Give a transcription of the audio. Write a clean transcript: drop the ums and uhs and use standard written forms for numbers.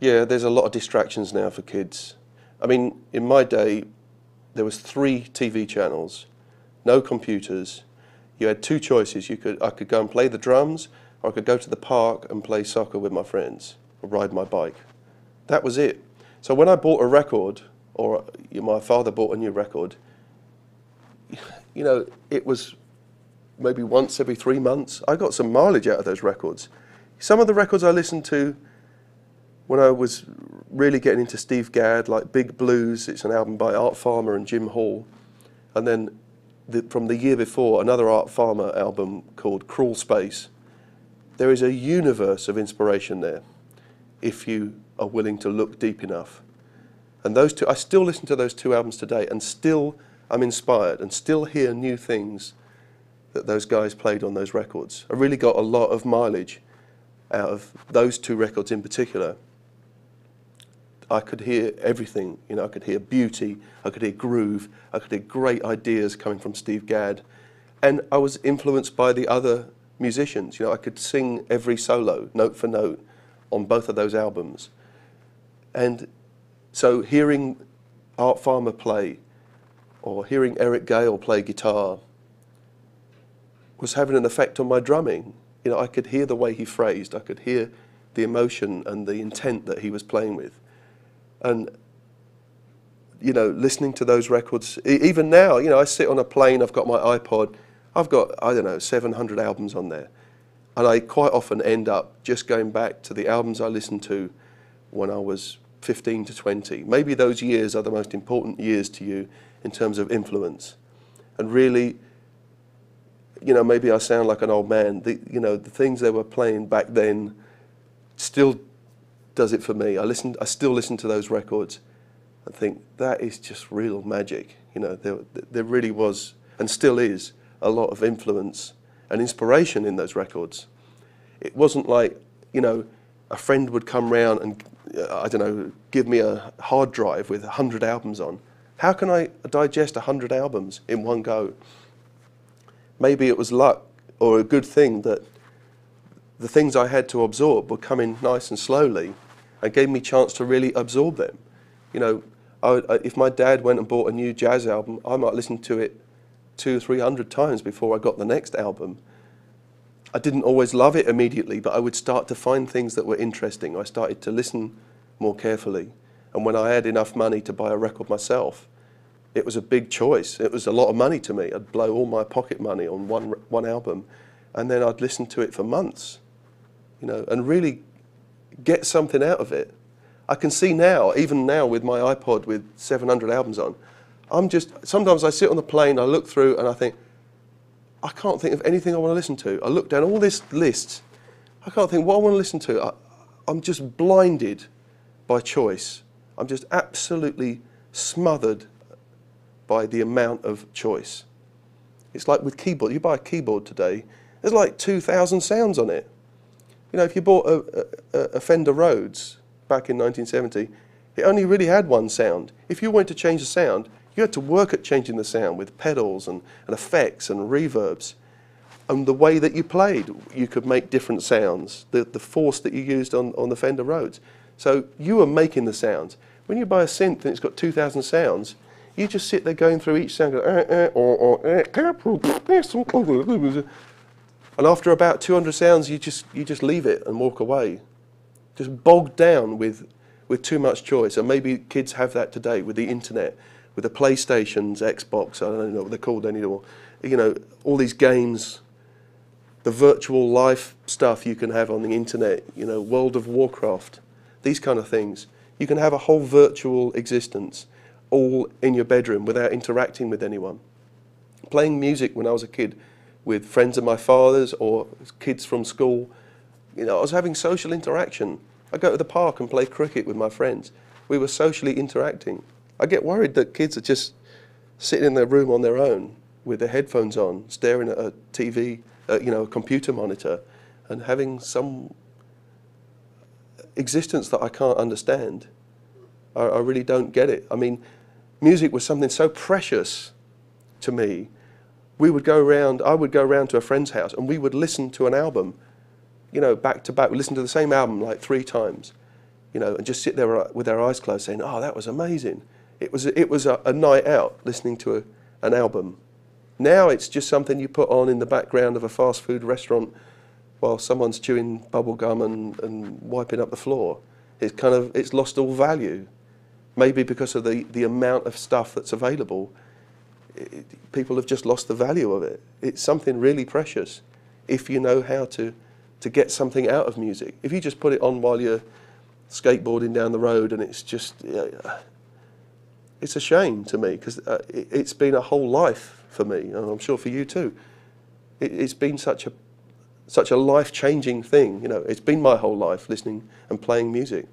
Yeah, there's a lot of distractions now for kids. I mean, in my day, there was 3 TV channels, no computers. You had 2 choices. I could go and play the drums, or I could go to the park and play soccer with my friends, or ride my bike. That was it. So when I bought a record, or my father bought a new record, you know, it was maybe once every 3 months. I got some mileage out of those records. Some of the records I listened to when I was really getting into Steve Gadd, like Big Blues, it's an album by Art Farmer and Jim Hall. And then from the year before, another Art Farmer album called Crawl Space. There is a universe of inspiration there, if you are willing to look deep enough. And those 2, I still listen to those 2 albums today, and still I'm inspired, and still hear new things that those guys played on those records. I really got a lot of mileage out of those 2 records in particular. I could hear everything, you know, I could hear beauty, I could hear groove, I could hear great ideas coming from Steve Gadd. And I was influenced by the other musicians, you know, I could sing every solo, note for note, on both of those albums. And so hearing Art Farmer play, or hearing Eric Gale play guitar, was having an effect on my drumming. You know, I could hear the way he phrased, I could hear the emotion and the intent that he was playing with. And, you know, listening to those records, even now, you know, I sit on a plane, I've got my iPod, I've got, I don't know, 700 albums on there. And I quite often end up just going back to the albums I listened to when I was 15 to 20. Maybe those years are the most important years to you in terms of influence. And really, you know, maybe I sound like an old man. You know, the things they were playing back then still does it for me. I still listen to those records and think that is just real magic. You know, there really was, and still is, a lot of influence and inspiration in those records. It wasn't like, you know, a friend would come round and, I don't know, give me a hard drive with 100 albums on. How can I digest 100 albums in one go? Maybe it was luck or a good thing that the things I had to absorb were coming nice and slowly and gave me a chance to really absorb them. You know, if my dad went and bought a new jazz album, I might listen to it 200 or 300 times before I got the next album. I didn't always love it immediately, but I would start to find things that were interesting. I started to listen more carefully. And when I had enough money to buy a record myself, it was a big choice. It was a lot of money to me. I'd blow all my pocket money on one album, and then I'd listen to it for months, you know, and really get something out of it. I can see now, even now with my iPod with 700 albums on, sometimes I sit on the plane, I look through and I think, I can't think of anything I want to listen to. I look down all this list, I can't think what I want to listen to. I'm just blinded by choice. I'm just absolutely smothered by the amount of choice. It's like with keyboard, you buy a keyboard today, there's like 2,000 sounds on it. You know, if you bought a Fender Rhodes back in 1970, it only really had one sound. If you wanted to change the sound, you had to work at changing the sound with pedals and effects and reverbs. And the way that you played, you could make different sounds, the force that you used on the Fender Rhodes. So you were making the sounds. When you buy a synth and it's got 2,000 sounds, you just sit there going through each sound, and after about 200 sounds, you just leave it and walk away, just bogged down with too much choice. And maybe kids have that today with the internet, with the PlayStations, Xbox, I don't know what they're called anymore. You know, all these games, the virtual life stuff you can have on the internet, you know, World of Warcraft, these kind of things. You can have a whole virtual existence all in your bedroom without interacting with anyone. Playing music when I was a kid with friends of my father's or kids from school, you know, I was having social interaction. I go to the park and play cricket with my friends. We were socially interacting. I get worried that kids are just sitting in their room on their own with their headphones on, staring at a TV, you know, a computer monitor, and having some existence that I can't understand. I really don't get it. I mean, music was something so precious to me. I would go around to a friend's house and we would listen to an album, you know, back to back. We listened to the same album like 3 times. you know, and just sit there with their eyes closed saying, oh, that was amazing. It was a night out listening to an album. Now it's just something you put on in the background of a fast food restaurant while someone's chewing bubble gum and wiping up the floor. It's lost all value. Maybe because of the amount of stuff that's available, people have just lost the value of it. It's something really precious if you know how to get something out of music. If you just put it on while you're skateboarding down the road and it's just, it's a shame to me, because it's been a whole life for me, and I'm sure for you too. It's been such a life-changing thing. You know, it's been my whole life listening and playing music.